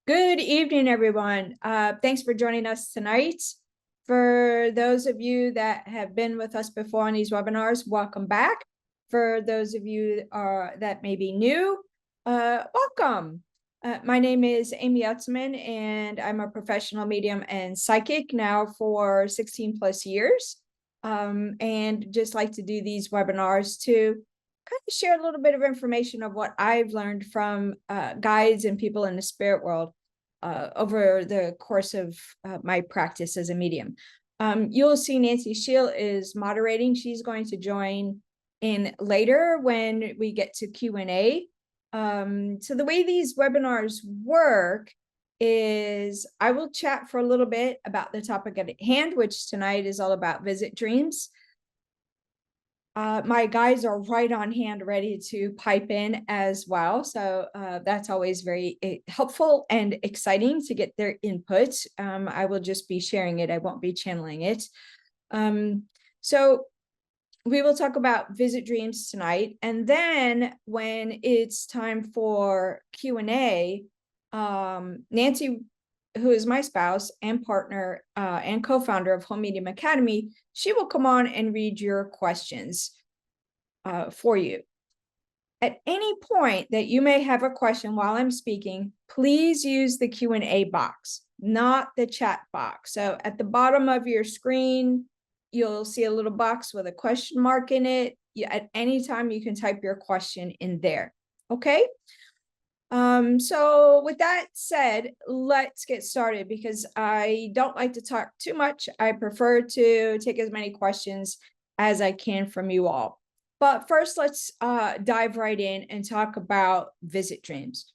Good evening, everyone. Thanks for joining us tonight. For those of you that have been with us before on these webinars, welcome back. For those of you that may be new, welcome. My name is Amy Utsman, and I'm a professional medium and psychic now for 16 plus years. And just like to do these webinars to kind of share a little bit of information of what I've learned from guides and people in the spirit world over the course of my practice as a medium. You'll see Nancy Scheel is moderating. She's going to join in later when we get to Q&A. So the way these webinars work is I will chat for a little bit about the topic at hand, which tonight is all about visit dreams. My guides are right on hand, ready to pipe in as well. So that's always very helpful and exciting to get their input. I will just be sharing it. I won't be channeling it. So we will talk about visit dreams tonight. And then when it's time for Q&A, Nancy, who is my spouse and partner and co-founder of Home Medium Academy, she will come on and read your questions for you. At any point that you may have a question while I'm speaking, please use the Q&A box, not the chat box. So at the bottom of your screen, you'll see a little box with a question mark in it. At any time, you can type your question in there. Okay? So with that said, let's get started because I don't like to talk too much. I prefer to take as many questions as I can from you all. But first, let's dive right in and talk about visit dreams.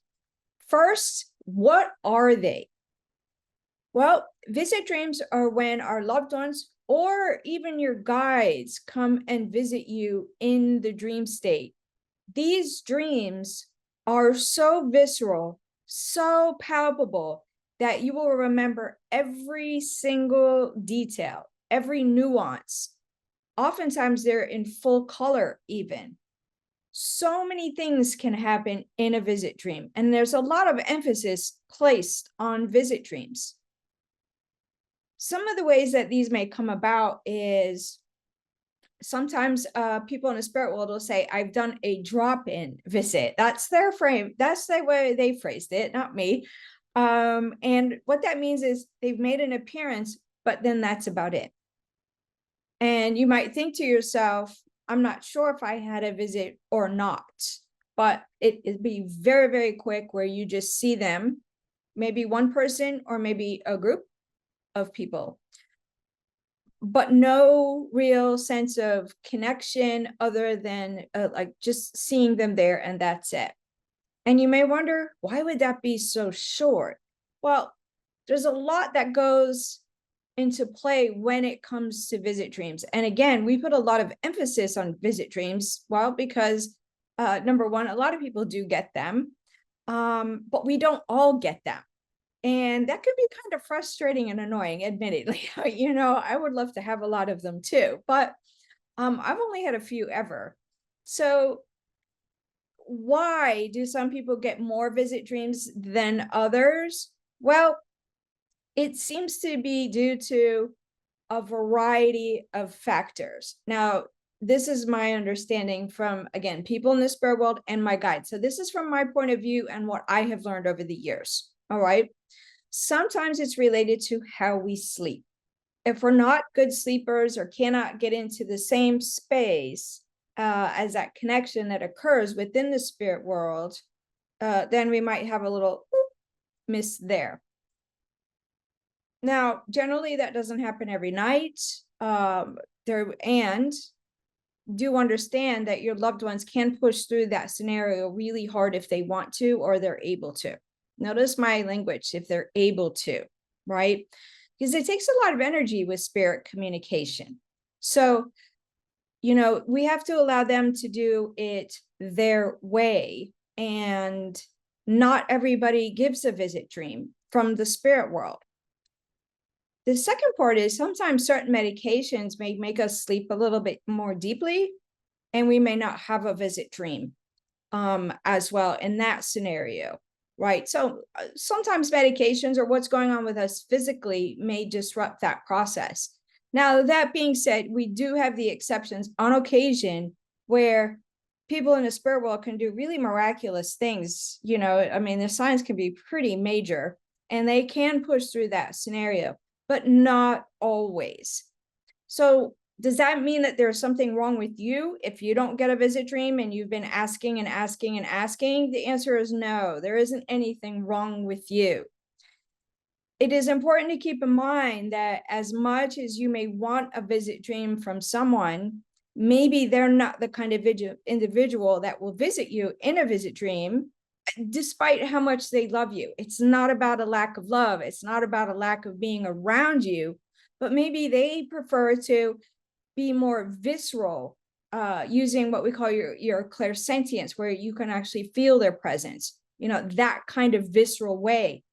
First, what are they? Well, visit dreams are when our loved ones or even your guides come and visit you in the dream state. These dreams are so visceral, so palpable that you will remember every single detail, every nuance. Oftentimes they're in full color even. So many things can happen in a visit dream, and there's a lot of emphasis placed on visit dreams. Some of the ways that these may come about is sometimes people in the spirit world will say, I've done a drop-in visit. That's their frame. That's the way they phrased it, not me. And what that means is they've made an appearance, but then that's about it. And you might think to yourself, I'm not sure if I had a visit or not, but it'd be very, very quick where you just see them, maybe one person or maybe a group of people, but no real sense of connection other than like just seeing them there and that's it. And you may wonder, why would that be so short? Well, there's a lot that goes into play when it comes to visit dreams. And again, we put a lot of emphasis on visit dreams, well, because number one, a lot of people do get them, but we don't all get them. And that could be kind of frustrating and annoying, admittedly. You know, I would love to have a lot of them too, but I've only had a few ever. So why do some people get more visit dreams than others? Well, it seems to be due to a variety of factors. Now, this is my understanding from, again, people in the spirit world and my guide. So this is from my point of view and what I have learned over the years. All right. Sometimes it's related to how we sleep. If we're not good sleepers or cannot get into the same space as that connection that occurs within the spirit world, then we might have a little miss there. Now, generally, that doesn't happen every night. And do understand that your loved ones can push through that scenario really hard if they want to or they're able to. Notice my language, if they're able to, right? Because it takes a lot of energy with spirit communication. So, you know, we have to allow them to do it their way. And not everybody gives a visit dream from the spirit world. The second part is sometimes certain medications may make us sleep a little bit more deeply. and we may not have a visit dream as well in that scenario, right? So sometimes medications or what's going on with us physically may disrupt that process. Now, that being said, we do have the exceptions on occasion where people in the spirit world can do really miraculous things. You know, I mean, the signs can be pretty major and they can push through that scenario, but not always. So does that mean that there's something wrong with you if you don't get a visit dream and you've been asking and asking and asking? The answer is no, there isn't anything wrong with you. It is important to keep in mind that as much as you may want a visit dream from someone, maybe they're not the kind of individual that will visit you in a visit dream, despite how much they love you. It's not about a lack of love. It's not about a lack of being around you, but maybe they prefer to be more visceral, using what we call your clairsentience, where you can actually feel their presence, you know, that kind of visceral way.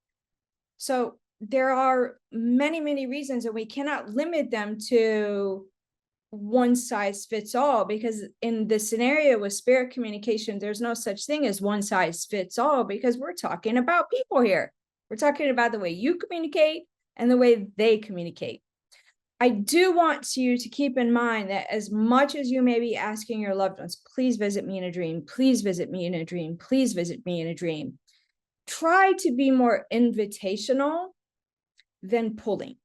So there are many, many reasons, and we cannot limit them to one size fits all, because in the scenario with spirit communication, there's no such thing as one size fits all, because we're talking about people here. We're talking about the way you communicate and the way they communicate. I do want you to keep in mind that as much as you may be asking your loved ones, please visit me in a dream, please visit me in a dream, please visit me in a dream, try to be more invitational than pulling.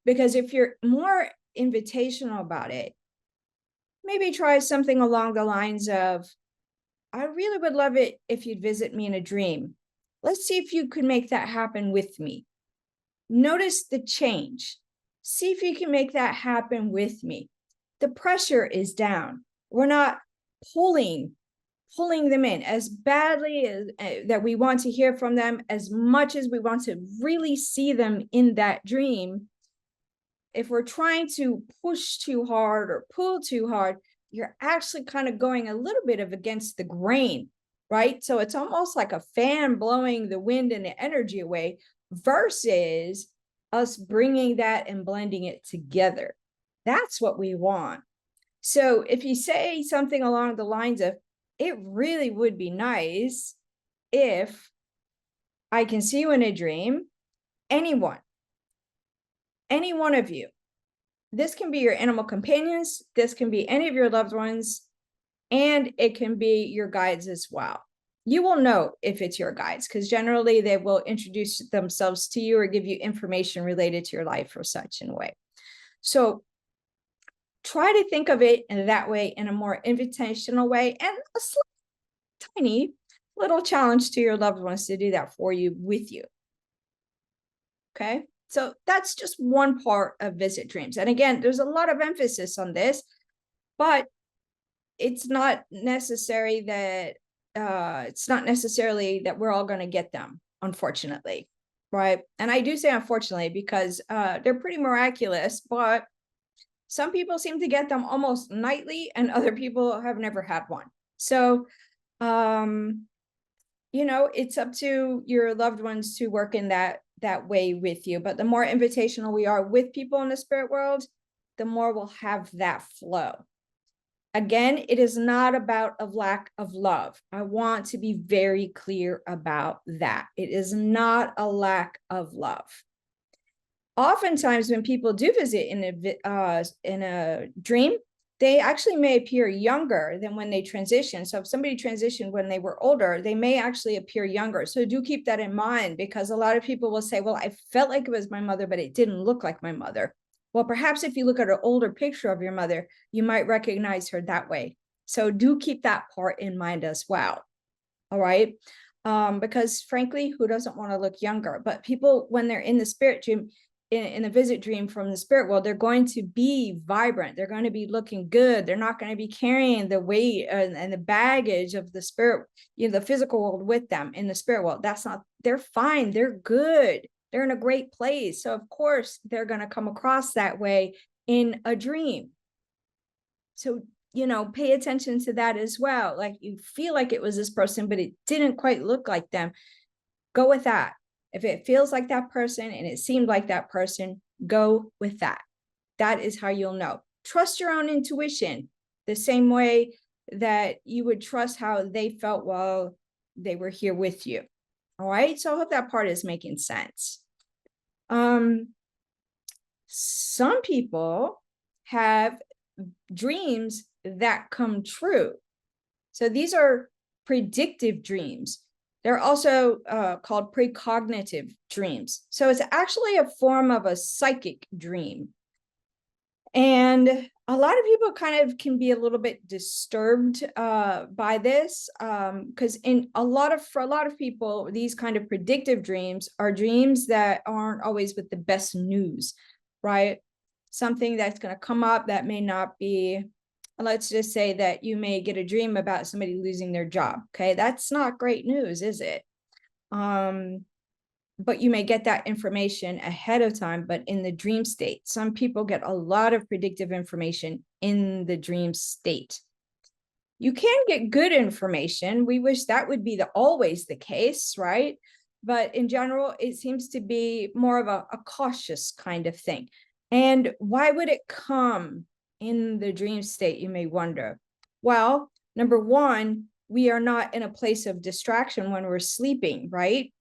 Because if you're more invitational about it, maybe try something along the lines of, I really would love it if you'd visit me in a dream. Let's see if you could make that happen with me. Notice the change. See if you can make that happen with me. The pressure is down. We're not pulling them in as badly as that we want to hear from them, as much as we want to really see them in that dream. If we're trying to push too hard or pull too hard, you're actually kind of going a little bit of against the grain, right? So it's almost like a fan blowing the wind and the energy away versus us bringing that and blending it together. That's what we want. So if you say something along the lines of, it really would be nice if I can see you in a dream, any one of you. This can be your animal companions, this can be any of your loved ones, and it can be your guides as well. You will know if it's your guides, because generally they will introduce themselves to you or give you information related to your life or such in a way. So try to think of it in that way, in a more invitational way, and a tiny little challenge to your loved ones to do that for you, with you. Okay, so that's just one part of visit dreams. And again, there's a lot of emphasis on this, but it's not necessary that it's not necessarily that we're all going to get them, unfortunately, right? And I do say unfortunately because they're pretty miraculous, but some people seem to get them almost nightly and other people have never had one. So you know, it's up to your loved ones to work in that way with you. But the more invitational we are with people in the spirit world, the more we'll have that flow. Again, it is not about a lack of love. I want to be very clear about that. It is not a lack of love. Oftentimes when people do visit in a dream, they actually may appear younger than when they transition. So if somebody transitioned when they were older, they may actually appear younger. So do keep that in mind, because a lot of people will say, well, I felt like it was my mother, but it didn't look like my mother. Well, perhaps if you look at an older picture of your mother, you might recognize her that way. So do keep that part in mind as well. All right. Because frankly, who doesn't want to look younger? But people, when they're in the spirit dream, in a visit dream from the spirit world, they're going to be vibrant. They're going to be looking good. They're not going to be carrying the weight and the baggage of the spirit, you know, the physical world with them in the spirit world. That's not, they're fine. They're good. They're in a great place. So of course they're going to come across that way in a dream. So, you know, pay attention to that as well. Like you feel like it was this person, but it didn't quite look like them. Go with that. If it feels like that person and it seemed like that person, go with that. That is how you'll know. Trust your own intuition the same way that you would trust how they felt while they were here with you. All right. So I hope that part is making sense. Some people have dreams that come true. So these are predictive dreams. They're also called precognitive dreams. So it's actually a form of a psychic dream. And a lot of people kind of can be a little bit disturbed by this, because for a lot of people, these kind of predictive dreams are dreams that aren't always with the best news, right? Something that's going to come up that may not be, let's just say that you may get a dream about somebody losing their job. Okay, that's not great news, is it? But you may get that information ahead of time, but in the dream state. Some people get a lot of predictive information in the dream state. You can get good information. We wish that would be always the case, right? But in general, it seems to be more of a cautious kind of thing. And why would it come in the dream state, you may wonder? Well, number one, we are not in a place of distraction when we're sleeping, right?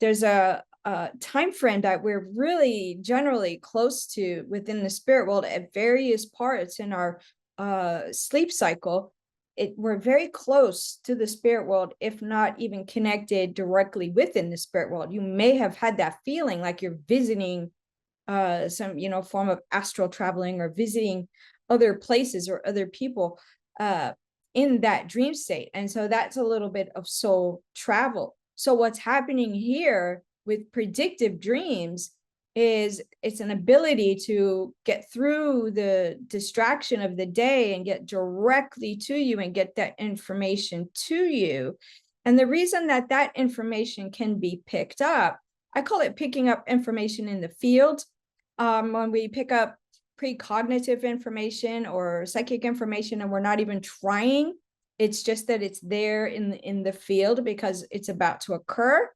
There's a time frame that we're really generally close to within the spirit world at various parts in our sleep cycle. We're very close to the spirit world, if not even connected directly within the spirit world. You may have had that feeling like you're visiting some form of astral traveling or visiting other places or other people in that dream state. And so that's a little bit of soul travel. So what's happening here with predictive dreams is it's an ability to get through the distraction of the day and get directly to you and get that information to you. And the reason that that information can be picked up, I call it picking up information in the field. When we pick up precognitive information or psychic information and we're not even trying, it's just that it's there in the field because it's about to occur.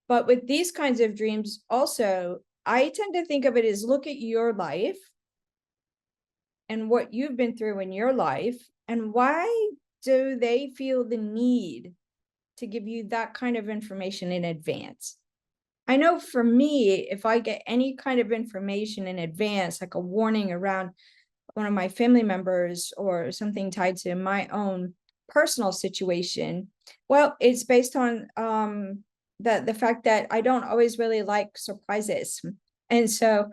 But with these kinds of dreams also, I tend to think of it as look at your life and what you've been through in your life, and why do they feel the need to give you that kind of information in advance? I know for me, if I get any kind of information in advance, like a warning around one of my family members or something tied to my own personal situation, well, it's based on the fact that I don't always really like surprises. And so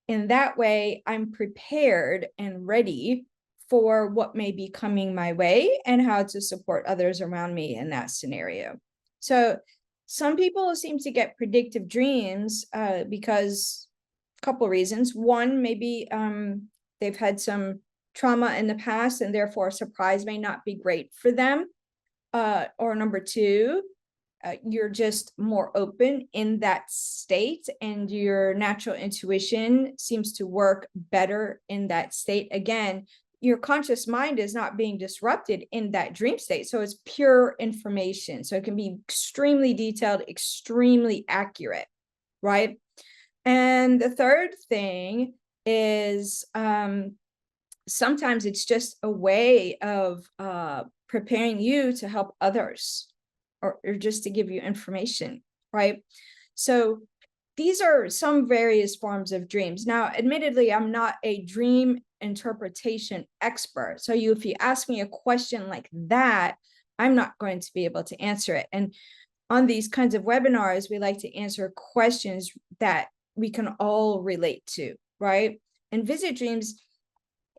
in that way, I'm prepared and ready for what may be coming my way and how to support others around me in that scenario. So some people seem to get predictive dreams because a couple of reasons. One, maybe they've had some trauma in the past and therefore a surprise may not be great for them. Or number two, you're just more open in that state and your natural intuition seems to work better in that state. Again, your conscious mind is not being disrupted in that dream state. So it's pure information. So it can be extremely detailed, extremely accurate, right? And the third thing is sometimes it's just a way of preparing you to help others or just to give you information, right? So these are some various forms of dreams. Now, admittedly, I'm not a dream interpretation expert. So if you ask me a question like that, I'm not going to be able to answer it. And on these kinds of webinars, we like to answer questions that we can all relate to, right? And visit dreams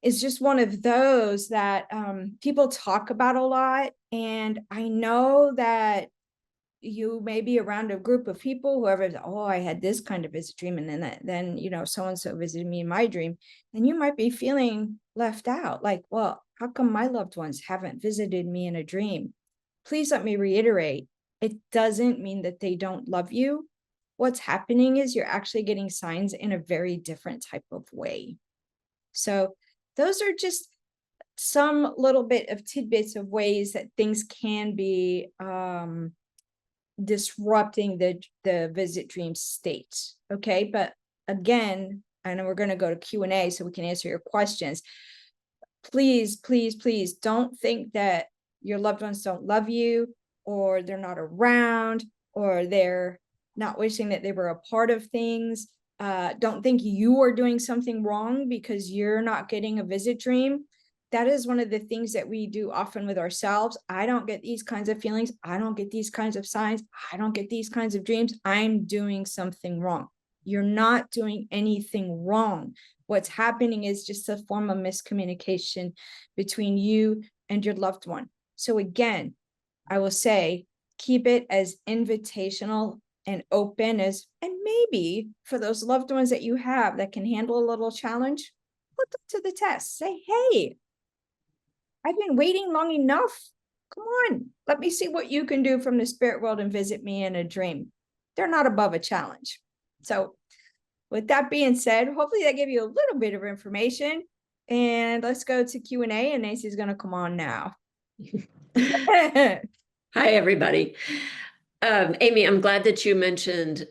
is just one of those that people talk about a lot. And I know that you may be around a group of people, whoever, oh, I had this kind of visit dream, and then so-and-so visited me in my dream, and you might be feeling left out, like, well, how come my loved ones haven't visited me in a dream? Please let me reiterate, it doesn't mean that they don't love you. What's happening is you're actually getting signs in a very different type of way. So those are just some little bit of tidbits of ways that things can be disrupting the visit dream state. Okay, but again, I know we're going to go to Q&A so we can answer your questions. please, please, please don't think that your loved ones don't love you, or they're not around, or they're not wishing that they were a part of things. Don't think you are doing something wrong because you're not getting a visit dream. That is one of the things that we do often with ourselves. I don't get these kinds of feelings. I don't get these kinds of signs. I don't get these kinds of dreams. I'm doing something wrong. You're not doing anything wrong. What's happening is just a form of miscommunication between you and your loved one. So again, I will say, keep it as invitational and open as, and maybe for those loved ones that you have that can handle a little challenge, put them to the test. Say, hey, I've been waiting long enough. Come on, let me see what you can do from the spirit world and visit me in a dream. They're not above a challenge. So with that being said, hopefully that gave you a little bit of information. And let's go to Q&A, and Nancy's going to come on now. Hi, everybody. Amy, I'm glad that you mentioned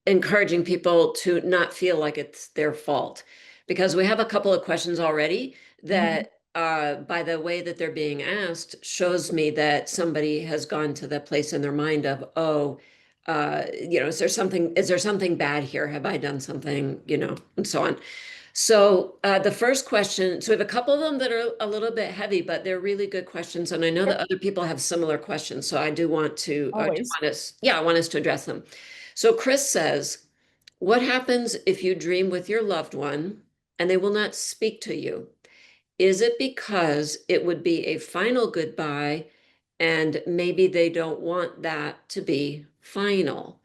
encouraging people to not feel like it's their fault, because we have a couple of questions already that by the way that they're being asked shows me that somebody has gone to the place in their mind of, oh, is there something bad here? Have I done something, and so on. So the first question, so we have a couple of them that are a little bit heavy, but they're really good questions. And I know that other people have similar questions. So I do want to, Always. I want us to address them. So Chris says, what happens if you dream with your loved one and they will not speak to you? Is it because it would be a final goodbye and maybe they don't want that to be final?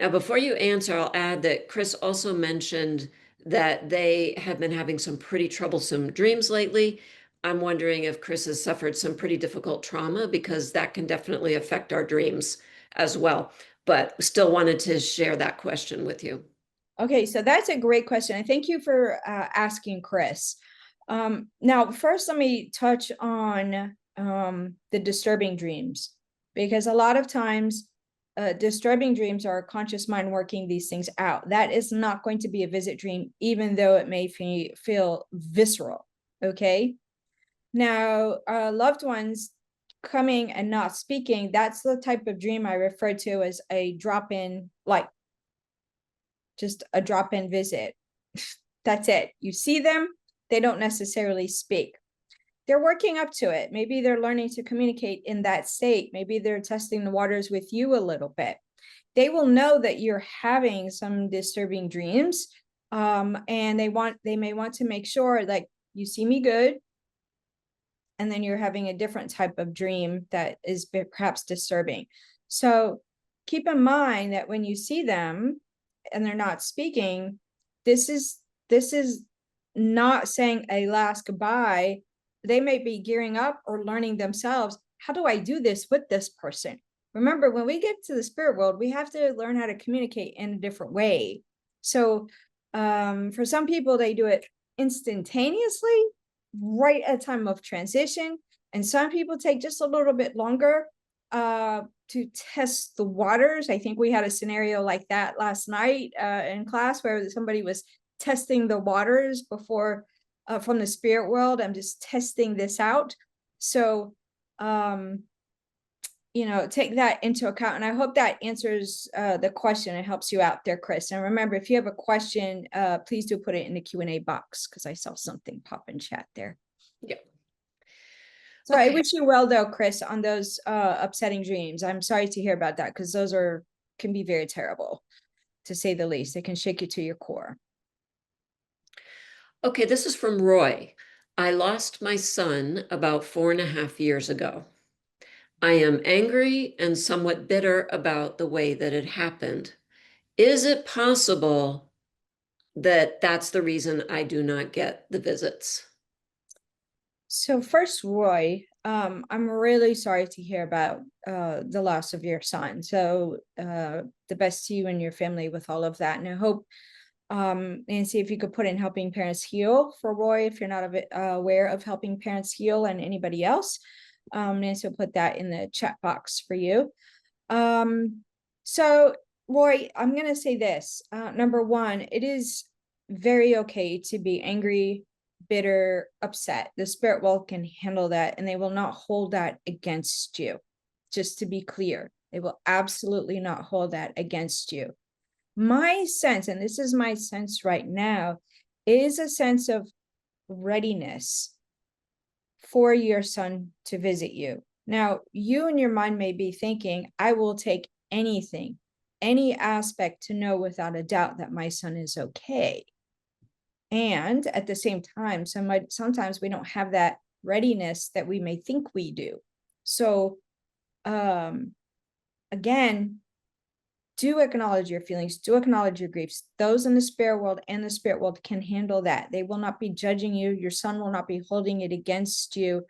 Now, before you answer, I'll add that Chris also mentioned that they have been having some pretty troublesome dreams lately. I'm wondering if Chris has suffered some pretty difficult trauma, because that can definitely affect our dreams as well. But still wanted to share that question with you. Okay, so that's a great question. And thank you for asking, Chris. Now, first, let me touch on the disturbing dreams, because a lot of times disturbing dreams are our conscious mind working these things out. That is not going to be a visit dream, even though it may feel visceral. Okay. Now, loved ones coming and not speaking, that's the type of dream I refer to as a drop-in, like just a drop-in visit. That's it. You see them, they don't necessarily speak. They're working up to it. Maybe they're learning to communicate in that state. Maybe they're testing the waters with you a little bit. They will know that you're having some disturbing dreams. And they may want to make sure, like, you see me good, and then you're having a different type of dream that is perhaps disturbing. So keep in mind that when you see them and they're not speaking, this is not saying a last goodbye. They may be gearing up or learning themselves, how do I do this with this person? Remember, when we get to the spirit world, we have to learn how to communicate in a different way. So for some people, they do it instantaneously, right at a time of transition. And some people take just a little bit longer to test the waters. I think we had a scenario like that last night in class, where somebody was testing the waters before from the spirit world. I'm just testing this out. So, take that into account. And I hope that answers the question. It helps you out there, Chris. And remember, if you have a question, please do put it in the Q&A box, because I saw something pop in chat there. Yeah. So okay. I wish you well, though, Chris, on those upsetting dreams. I'm sorry to hear about that, because those can be very terrible, to say the least. They can shake you to your core. Okay, this is from Roy. I lost my son about 4.5 years ago. I am angry and somewhat bitter about the way that it happened. Is it possible that that's the reason I do not get the visits? So first, Roy, I'm really sorry to hear about the loss of your son. So the best to you and your family with all of that. And I hope, Nancy, if you could put in Helping Parents Heal for Roy, if you're not aware of Helping Parents Heal, and anybody else, Nancy will put that in the chat box for you. So Roy, I'm going to say this. Number one, it is very okay to be angry, bitter, upset. The spirit world can handle that, and they will not hold that against you. Just to be clear, they will absolutely not hold that against you. My sense, and this is my sense right now, is a sense of readiness for your son to visit you. Now, you in your mind may be thinking, I will take anything, any aspect to know without a doubt that my son is okay. And at the same time, sometimes we don't have that readiness that we may think we do. So, again, do acknowledge your feelings, do acknowledge your griefs. Those in the spirit world and the spirit world can handle that. They will not be judging you. Your son will not be holding it against you.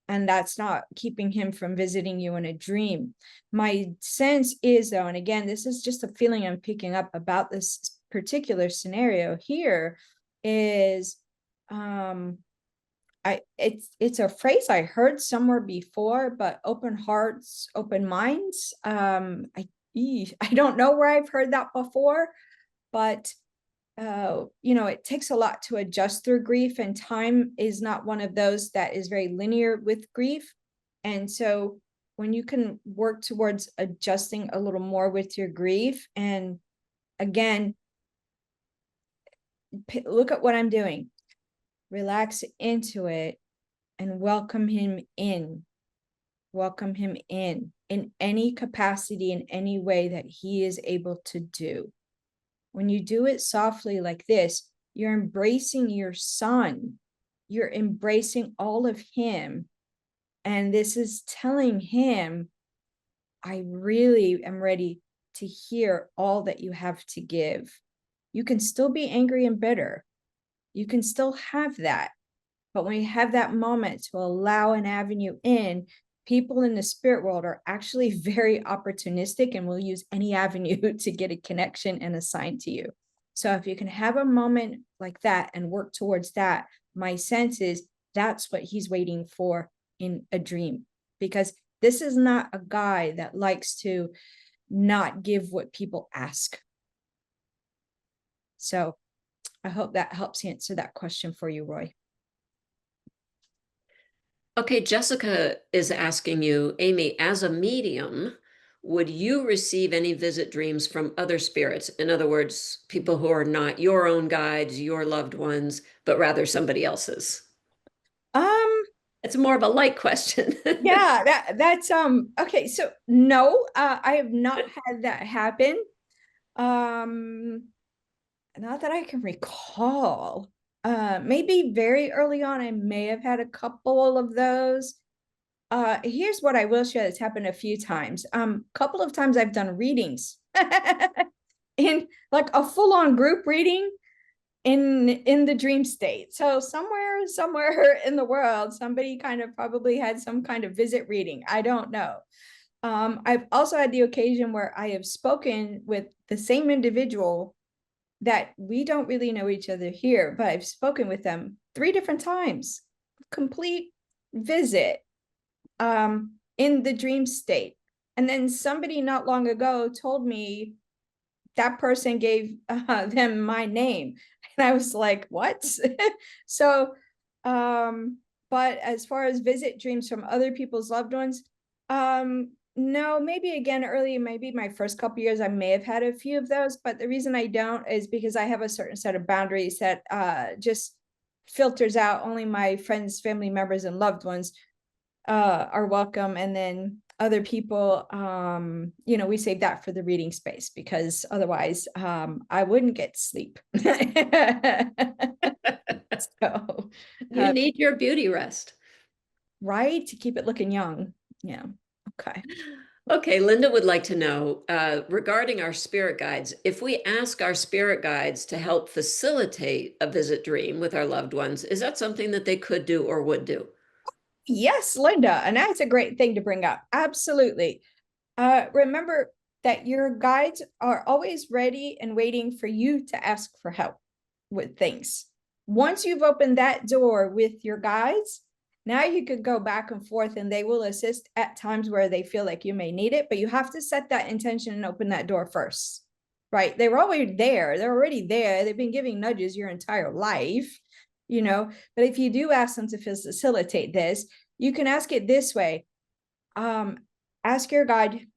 And that's not keeping him from visiting you in a dream. My sense is, though, and again, this is just a feeling I'm picking up about this particular scenario here, is it's a phrase I heard somewhere before, but open hearts, open minds. I don't know where I've heard that before, but it takes a lot to adjust through grief, and time is not one of those that is very linear with grief. And so when you can work towards adjusting a little more with your grief, and again, look at what I'm doing, relax into it and welcome him in any capacity, in any way that he is able to do. When you do it softly like this, you're embracing your son. You're embracing all of him. And this is telling him, I really am ready to hear all that you have to give. You can still be angry and bitter. You can still have that. But when you have that moment to allow an avenue in, people in the spirit world are actually very opportunistic and will use any avenue to get a connection and a sign to you. So if you can have a moment like that and work towards that, my sense is that's what he's waiting for in a dream. Because this is not a guy that likes to not give what people ask. So I hope that helps answer that question for you, Roy. Okay, Jessica is asking you, Amy, as a medium, would you receive any visit dreams from other spirits? In other words, people who are not your own guides, your loved ones, but rather somebody else's? Um, It's more of a light question. yeah, that's okay. So no, I have not had that happen. Um, Not that I can recall. Maybe very early on, I may have had a couple of those. Here's what I will share that's happened a few times. Couple of times I've done readings in like a full-on group reading in the dream state. So somewhere in the world, somebody kind of probably had some kind of visit reading. I don't know. I've also had the occasion where I have spoken with the same individual that we don't really know each other here, but I've spoken with them 3 different times, complete visit, in the dream state. And then somebody not long ago told me that person gave them my name. And I was like, what? So, but as far as visit dreams from other people's loved ones, no, maybe again early, maybe my first couple years, I may have had a few of those, but the reason I don't is because I have a certain set of boundaries that just filters out only my friends, family members, and loved ones are welcome. And then other people, we save that for the reading space, because otherwise I wouldn't get sleep. So, You need your beauty rest. right, to keep it looking young. Yeah. Okay. Okay, Linda would like to know, regarding our spirit guides, if we ask our spirit guides to help facilitate a visit dream with our loved ones, is that something that they could do or would do? Yes, Linda, and that's a great thing to bring up. Absolutely. Remember that your guides are always ready and waiting for you to ask for help with things. Once you've opened that door with your guides, now you could go back and forth and they will assist at times where they feel like you may need it, but you have to set that intention and open that door first, right? They were already there. They're already there. They've been giving nudges your entire life. But if you do ask them to facilitate this, you can ask it this way. Ask your guide,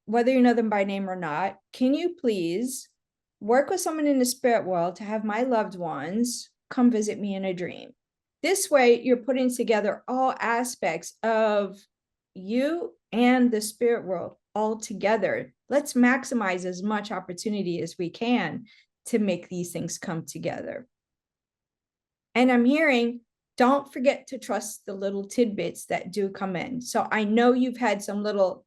whether you know them by name or not, can you please work with someone in the spirit world to have my loved ones come visit me in a dream? This way, you're putting together all aspects of you and the spirit world all together. Let's maximize as much opportunity as we can to make these things come together. And I'm hearing, don't forget to trust the little tidbits that do come in. So I know you've had some little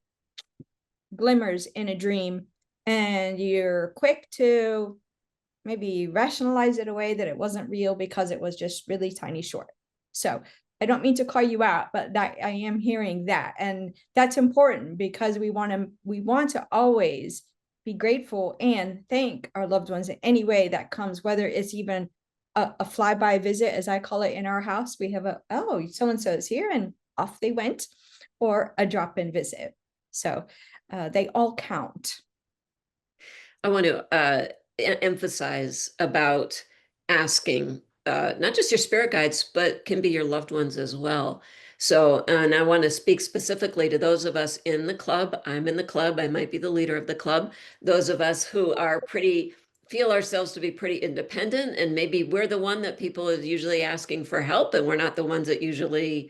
glimmers in a dream, and you're quick to maybe rationalize it away that it wasn't real because it was just really tiny short. So I don't mean to call you out, but that I am hearing that. And that's important because we want to always be grateful and thank our loved ones in any way that comes, whether it's even a flyby visit, as I call it in our house. We have so-and-so is here and off they went, or a drop-in visit. So they all count. I want to emphasize about asking not just your spirit guides, but can be your loved ones as well. So, and I want to speak specifically to those of us in the club. I'm in the club. I might be the leader of the club. Those of us who are feel ourselves to be pretty independent, and maybe we're the one that people is usually asking for help, and we're not the ones that usually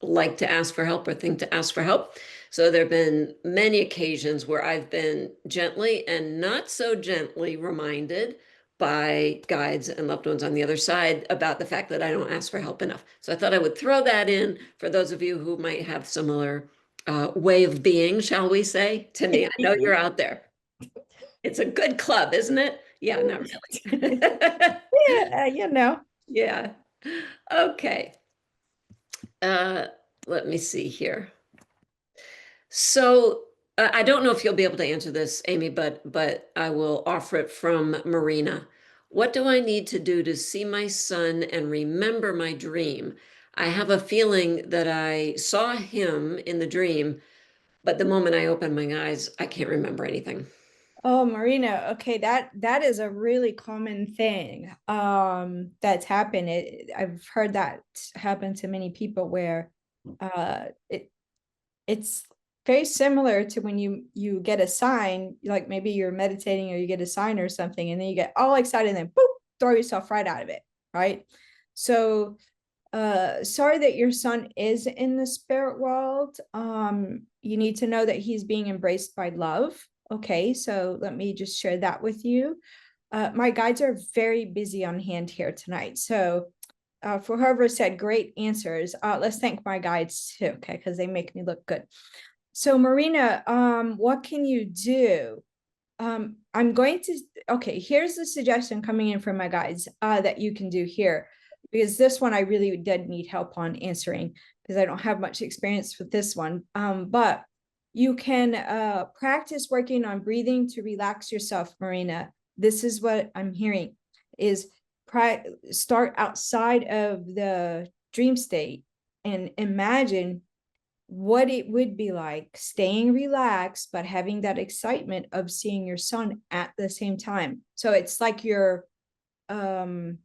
like to ask for help or think to ask for help. So there have been many occasions where I've been gently and not so gently reminded by guides and loved ones on the other side about the fact that I don't ask for help enough. So I thought I would throw that in for those of you who might have similar way of being, shall we say, to me. I know you're out there. It's a good club, isn't it? Yeah, not really. Yeah. Yeah. Okay. Uh, Let me see here. So I don't know if you'll be able to answer this, Amy, but I will offer it from Marina. What do I need to do to see my son and remember my dream? I have a feeling that I saw him in the dream, but the moment I open my eyes, I can't remember anything. Oh, Marina. Okay, that is a really common thing. That's happened. I've heard that happen to many people where it's very similar to when you get a sign, like maybe you're meditating or you get a sign or something, and then you get all excited and then boop, throw yourself right out of it, right? So sorry that your son is in the spirit world. You need to know that he's being embraced by love. Okay, so let me just share that with you. My guides are very busy on hand here tonight, so for whoever said great answers, let's thank my guides too, okay, because they make me look good. So Marina, what can you do? I'm going to, okay, here's the suggestion coming in from my guides that you can do here, because this one I really did need help on answering because I don't have much experience with this one. But you can practice working on breathing to relax yourself, Marina. This is what I'm hearing is start outside of the dream state and imagine what it would be like staying relaxed, but having that excitement of seeing your son at the same time. So it's like you're not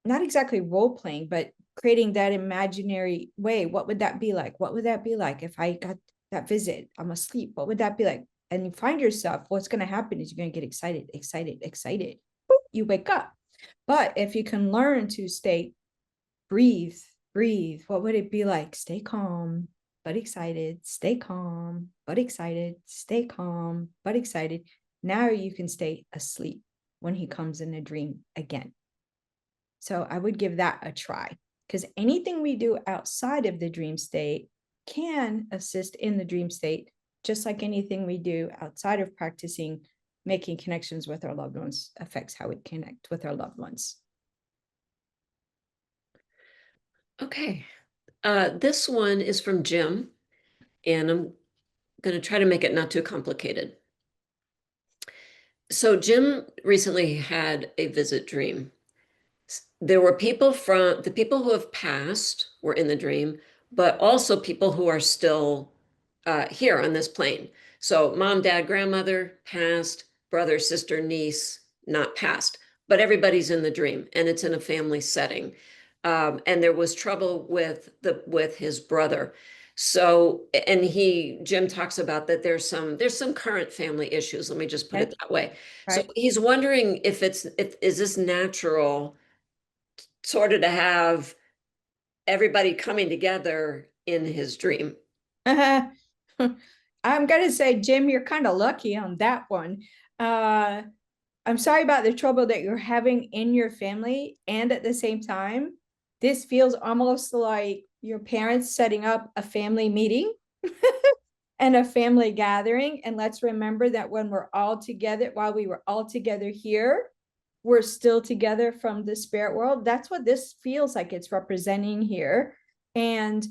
exactly role playing, but creating that imaginary way. What would that be like? What would that be like if I got that visit? I'm asleep. What would that be like? And you find yourself, what's going to happen is you're going to get excited, excited, excited. Boop, you wake up. But if you can learn to breathe, breathe, what would it be like? Stay calm, but excited, stay calm, but excited, stay calm, but excited. Now you can stay asleep when he comes in a dream again. So I would give that a try, because anything we do outside of the dream state can assist in the dream state, just like anything we do outside of practicing making connections with our loved ones affects how we connect with our loved ones. Okay. This one is from Jim, and I'm going to try to make it not too complicated. So Jim recently had a visit dream. There were people from the people who have passed were in the dream, but also people who are still here on this plane. So mom, dad, grandmother passed, brother, sister, niece, not passed. but everybody's in the dream and it's in a family setting. And there was trouble with his brother. So, and Jim talks about that there's some current family issues. Let me just put Okay, it that way. So right. he's wondering if is this natural sort of to have everybody coming together in his dream. I'm gonna say, Jim, you're kind of lucky on that one. Uh, I'm sorry about the trouble that you're having in your family, and at the same time, this feels almost like your parents setting up a family meeting and a family gathering. And let's remember that when we're all together, while we were all together here, we're still together from the spirit world. That's what this feels like it's representing here. And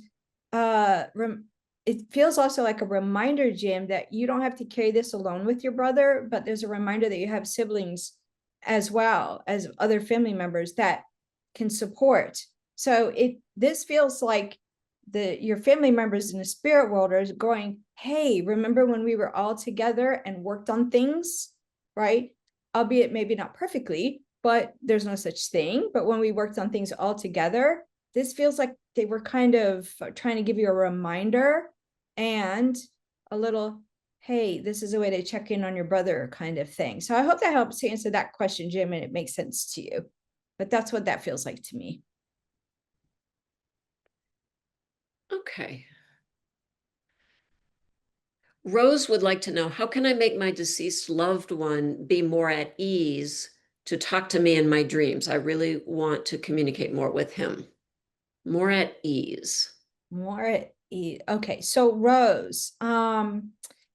it feels also like a reminder, Jim, that you don't have to carry this alone with your brother, but there's a reminder that you have siblings as well as other family members that can support. So this feels like your family members in the spirit world are going, hey, remember when we were all together and worked on things, right? Albeit maybe not perfectly, but there's no such thing. But when we worked on things all together, this feels like they were kind of trying to give you a reminder and a little, hey, this is a way to check in on your brother kind of thing. So I hope that helps to answer that question, Jim, and it makes sense to you. But that's what that feels like to me. Okay. Rose would like to know, how can I make my deceased loved one be more at ease to talk to me in my dreams? I really want to communicate more with him. More at ease. More at ease. Okay, so Rose,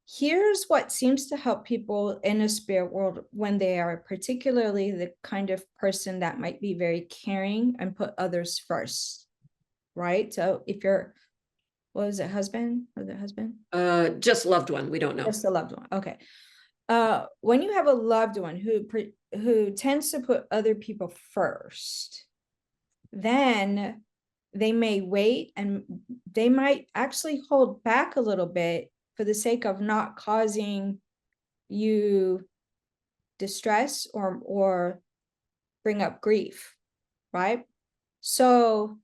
here's what seems to help people in a spirit world when they are particularly the kind of person that might be very caring and put others first, right? So if you're, what was it, husband or the husband? Just loved one. We don't know. Just a loved one. Okay. When you have a loved one who tends to put other people first, then they may wait and they might actually hold back a little bit for the sake of not causing you distress or bring up grief, right? So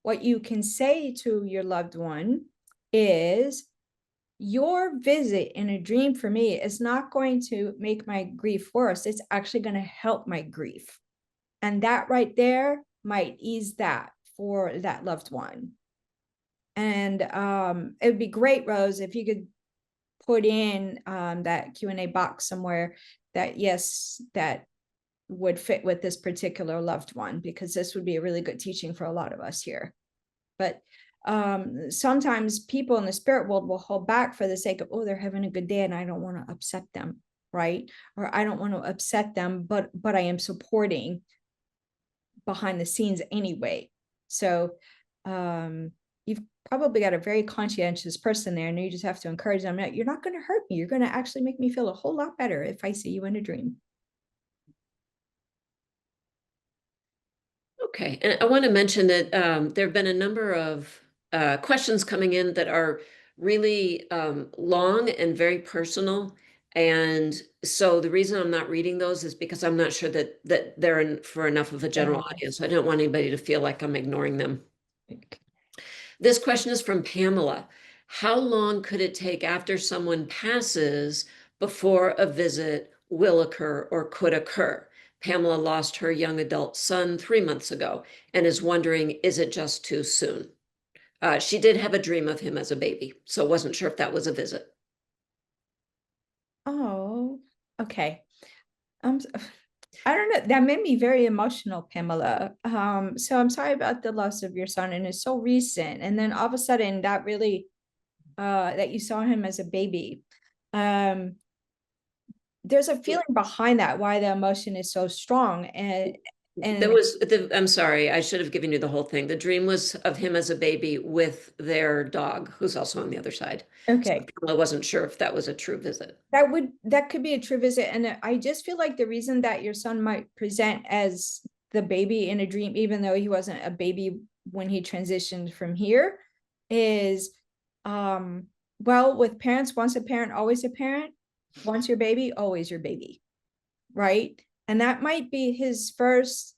what you can say to your loved one is, your visit in a dream for me is not going to make my grief worse. It's actually going to help my grief. And that right there might ease that for that loved one. And it would be great, Rose, if you could put in that Q&A box somewhere that, yes, that would fit with this particular loved one, because this would be a really good teaching for a lot of us here. But sometimes people in the spirit world will hold back for the sake of, oh, they're having a good day and I don't want to upset them, right? Or I don't want to upset them, but I am supporting behind the scenes anyway. So you've probably got a very conscientious person there, and you just have to encourage them that you're not going to hurt me. You're going to actually make me feel a whole lot better if I see you in a dream. Okay, and I want to mention that there have been a number of questions coming in that are really long and very personal. And so the reason I'm not reading those is because I'm not sure that they're in for enough of a general audience. So I don't want anybody to feel like I'm ignoring them. This question is from Pamela. How long could it take after someone passes before a visit will occur or could occur? Pamela lost her young adult son 3 months ago and is wondering, is it just too soon? She did have a dream of him as a baby, so wasn't sure if that was a visit. Oh, okay. Um, I don't know. That made me very emotional, Pamela. So I'm sorry about the loss of your son, and it's so recent. And then all of a sudden, that really, that you saw him as a baby. Um, there's a feeling behind that, why the emotion is so strong, and I'm sorry, I should have given you the whole thing. The dream was of him as a baby with their dog, who's also on the other side. So okay. I wasn't sure if that was a true visit. That could be a true visit, and I just feel like the reason that your son might present as the baby in a dream, even though he wasn't a baby when he transitioned from here, is well, with parents, once a parent always a parent, once your baby always your baby, right? And that might be his first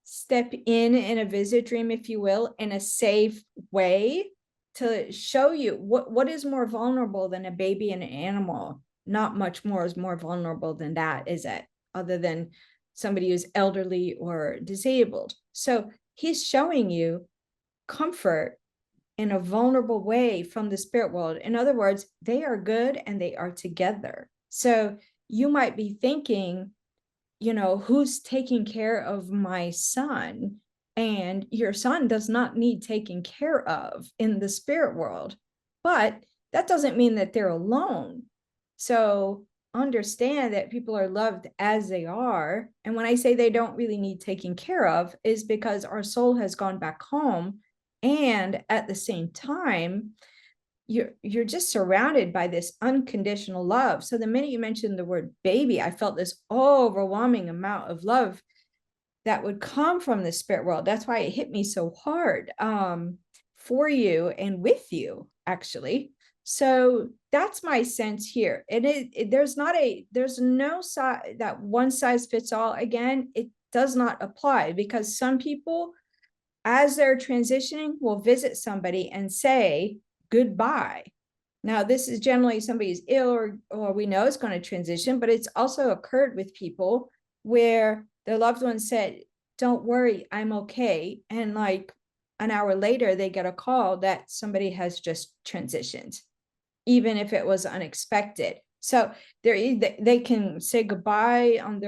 step in a visit dream, if you will, in a safe way to show you what is more vulnerable than a baby and an animal. Not much more is more vulnerable than that, is it? Other than somebody who's elderly or disabled. So he's showing you comfort in a vulnerable way from the spirit world. In other words, they are good and they are together. So you might be thinking, who's taking care of my son? And your son does not need taking care of in the spirit world. But that doesn't mean that they're alone. So understand that people are loved as they are. And when I say they don't really need taking care of, is because our soul has gone back home. And at the same time, you're just surrounded by this unconditional love. So the minute you mentioned the word baby, I felt this overwhelming amount of love that would come from the spirit world. That's why it hit me so hard, for you and with you, actually. So that's my sense here. And there's no size that one size fits all. Again, it does not apply, because some people, as they're transitioning, will visit somebody and say goodbye. Now, this is generally somebody's ill, or we know it's going to transition, but it's also occurred with people where their loved one said, "Don't worry, I'm okay." And like an hour later, they get a call that somebody has just transitioned, even if it was unexpected. So they can say goodbye on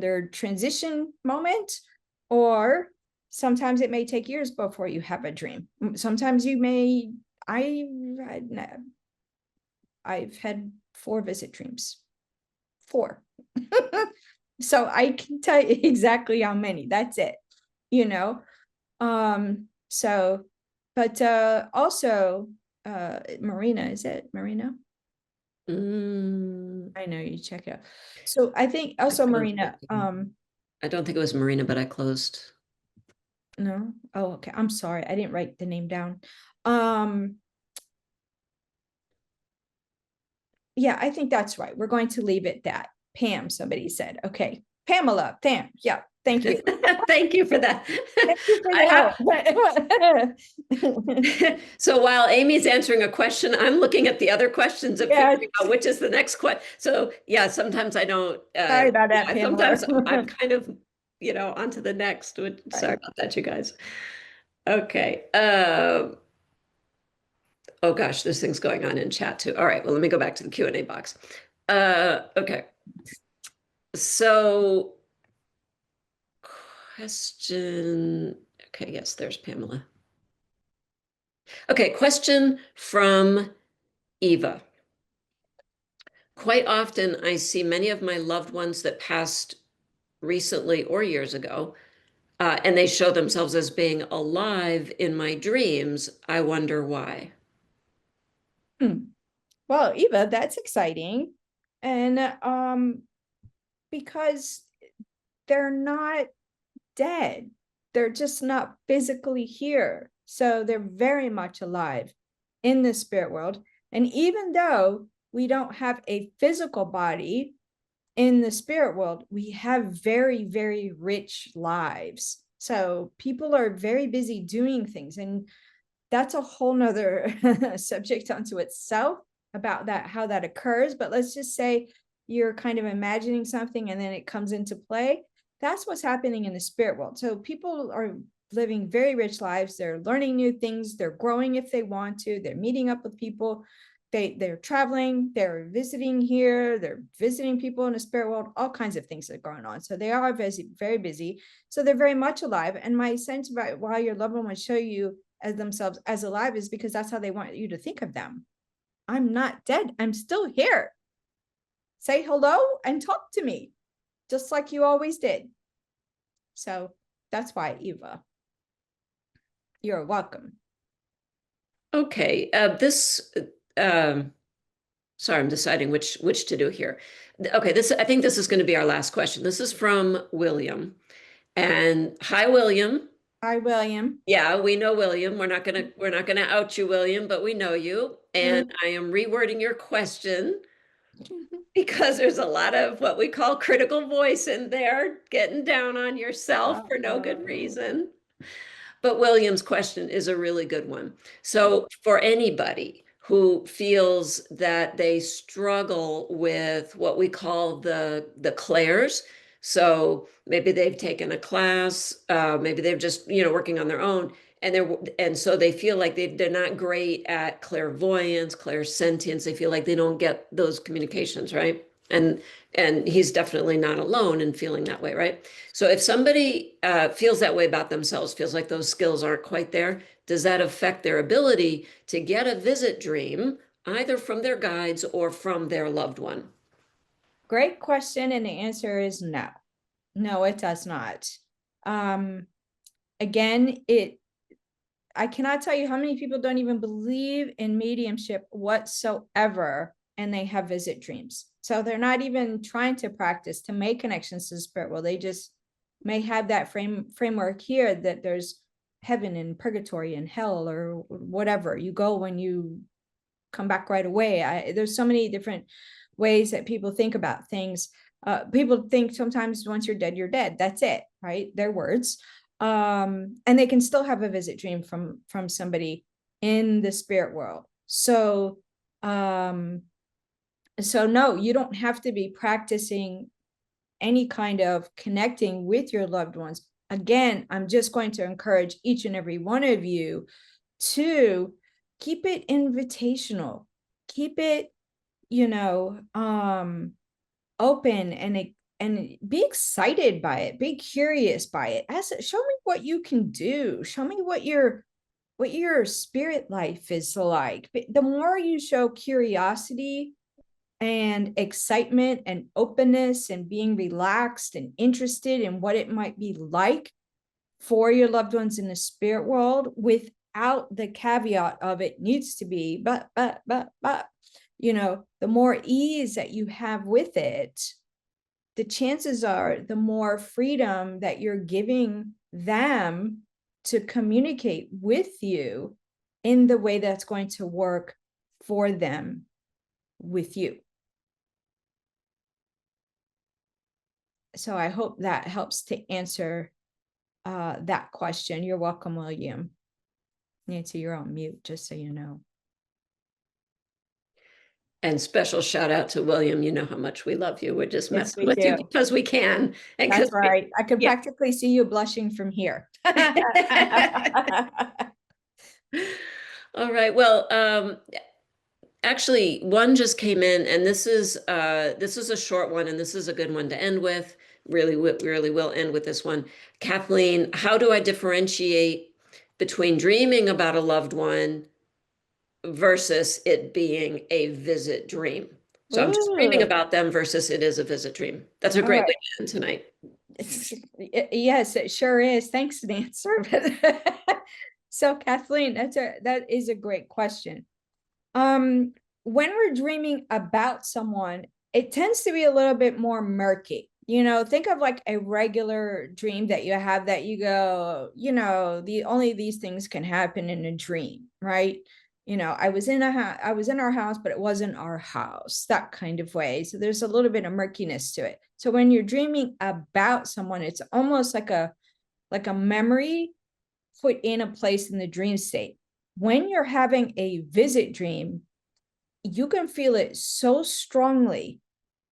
their transition moment, or sometimes it may take years before you have a dream. Sometimes you may. I I've had 4 visit dreams. 4. So I can tell you exactly how many. That's it. You know. So, but also Marina, is it Marina? I know, you check it out. So I think also Marina, I don't think it was Marina, but I closed. no. Oh, okay. I'm sorry. I didn't write the name down. Um, yeah, I think that's right. We're going to leave it that. Pam, somebody said. Okay. Pamela, Pam. Yeah, thank you. Thank you for that. Thank you for I the help. So while Amy's answering a question, I'm looking at the other questions and Yeah, figuring out which is the next question. So yeah, sometimes I don't, sorry about that, yeah, Pamela. sometimes I'm kind of, on to the next. Sorry Right. about that, you guys. Okay. Oh gosh, this thing's going on in chat too. All right, well, let me go back to the Q&A box. Okay. So question, okay, yes, there's Pamela. Okay, question from Eva. Quite often, I see many of my loved ones that passed recently or years ago, and they show themselves as being alive in my dreams. I wonder why. Well, Eva, that's exciting. And because they're not dead. They're just not physically here. So they're very much alive in the spirit world. And even though we don't have a physical body in the spirit world, we have very, very rich lives. So people are very busy doing things. And that's a whole nother subject unto itself about that, how that occurs. But let's just say you're kind of imagining something and then it comes into play. That's what's happening in the spirit world. So people are living very rich lives. They're learning new things. They're growing if they want to. They're meeting up with people. They're traveling. They're visiting here. They're visiting people in the spirit world. All kinds of things are going on. So they are very, very busy. So they're very much alive. And my sense about why your loved one would show you as themselves as alive is because that's how they want you to think of them. I'm not dead. I'm still here. Say hello and talk to me, just like you always did. So that's why, Eva. You're welcome. Okay, sorry, I'm deciding which to do here. Okay, I think this is going to be our last question. This is from William. And hi, William. Hi, William. Yeah, we know William. We're not gonna out you, William, but we know you. And I am rewording your question. because there's a lot of what we call critical voice in there, getting down on yourself for no good Uh-oh. reason. But William's question is a really good one. So for anybody who feels that they struggle with what we call the clairs, so maybe they've taken a class, maybe they're just working on their own, and so they feel like they're not great at clairvoyance, clairsentience. They feel like they don't get those communications, right? And he's definitely not alone in feeling that way, right? So if somebody feels that way about themselves, feels like those skills aren't quite there, does that affect their ability to get a visit dream, either from their guides or from their loved one? Great question, and the answer is no. No, it does not. Um, again, I cannot tell you how many people don't even believe in mediumship whatsoever, and they have visit dreams. So they're not even trying to practice to make connections to the spirit world. They just may have that framework here that there's heaven and purgatory and hell or whatever. You go when you come back right away. There's so many different ways that people think about things. People think sometimes once you're dead, you're dead. That's it, right? Their words. And they can still have a visit dream from somebody in the spirit world. So no, you don't have to be practicing any kind of connecting with your loved ones. Again, I'm just going to encourage each and every one of you to keep it invitational, keep it, open, and be excited by it, be curious by it. Show me what you can do, show me what your spirit life is like. The more you show curiosity and excitement and openness and being relaxed and interested in what it might be like for your loved ones in the spirit world, without the caveat of it needs to be but the more ease that you have with it, the chances are the more freedom that you're giving them to communicate with you in the way that's going to work for them with you. So I hope that helps to answer that question. You're welcome, William. Nancy, you're on mute, just so you know. And special shout out to William. You know how much we love you. We're just Yes, messing we with you do. because we can. And That's because right. I can yeah. practically see you blushing from here. All right. Well, actually, one just came in, and this is a short one, and this is a good one to end with. Really will end with this one. Kathleen, how do I differentiate between dreaming about a loved one versus it being a visit dream? So I'm just dreaming Ooh, about them versus it is a visit dream. That's a all great right. way to end tonight. Yes, it sure is. Thanks, Nancy. So, Kathleen, that is a great question. Um, when we're dreaming about someone, it tends to be a little bit more murky. Think of like a regular dream that you have that you go, only these things can happen in a dream, right? I was in our house, but it wasn't our house, that kind of way. So there's a little bit of murkiness to it. So when you're dreaming about someone, it's almost like a memory put in a place in the dream state. When you're having a visit dream, you can feel it so strongly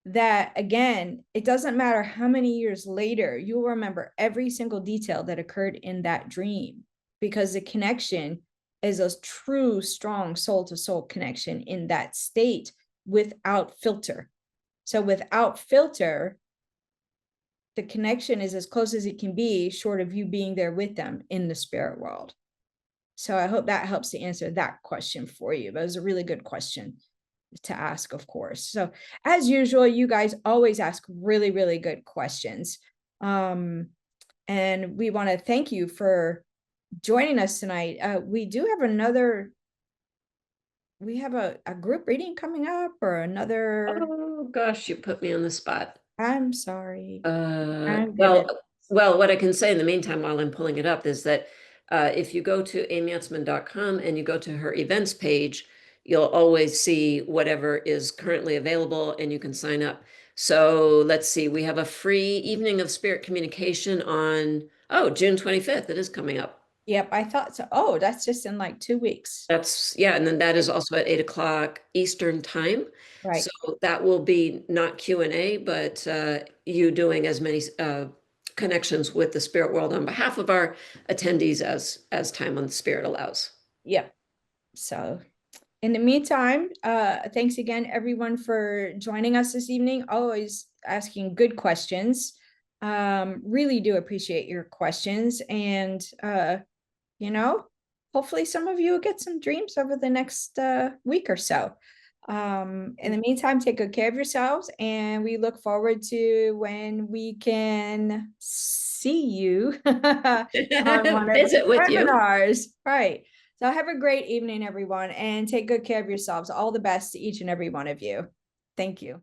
that, again, it doesn't matter how many years later, you'll remember every single detail that occurred in that dream, because the connection is a true, strong soul to soul connection in that state without filter. So without filter, the connection is as close as it can be, short of you being there with them in the spirit world. So I hope that helps to answer that question for you. That was a really good question to ask, of course. So as usual, you guys always ask really, really good questions. And we want to thank you for joining us tonight. We have a group reading coming up, or another. Oh gosh, you put me on the spot. I'm sorry. Uh, I'm well, gonna. well, what I can say in the meantime while I'm pulling it up is that if you go to amyutsman.com and you go to her events page, you'll always see whatever is currently available and you can sign up. So let's see, we have a free evening of spirit communication on, oh, June 25th. It is coming up. Yep, I thought so. Oh, that's just in like 2 weeks. That's, yeah, and then that is also at 8 o'clock Eastern time. So Right. that will be not Q&A, but you doing as many connections with the spirit world on behalf of our attendees as time on the spirit allows. Yep. So in the meantime, thanks again, everyone, for joining us this evening. Always asking good questions. Really do appreciate your questions. And, you know, hopefully some of you will get some dreams over the next week or so. In the meantime, take good care of yourselves. And we look forward to when we can see you on one of Visit these with you. webinars. Right. So have a great evening, everyone, and take good care of yourselves. All the best to each and every one of you. Thank you.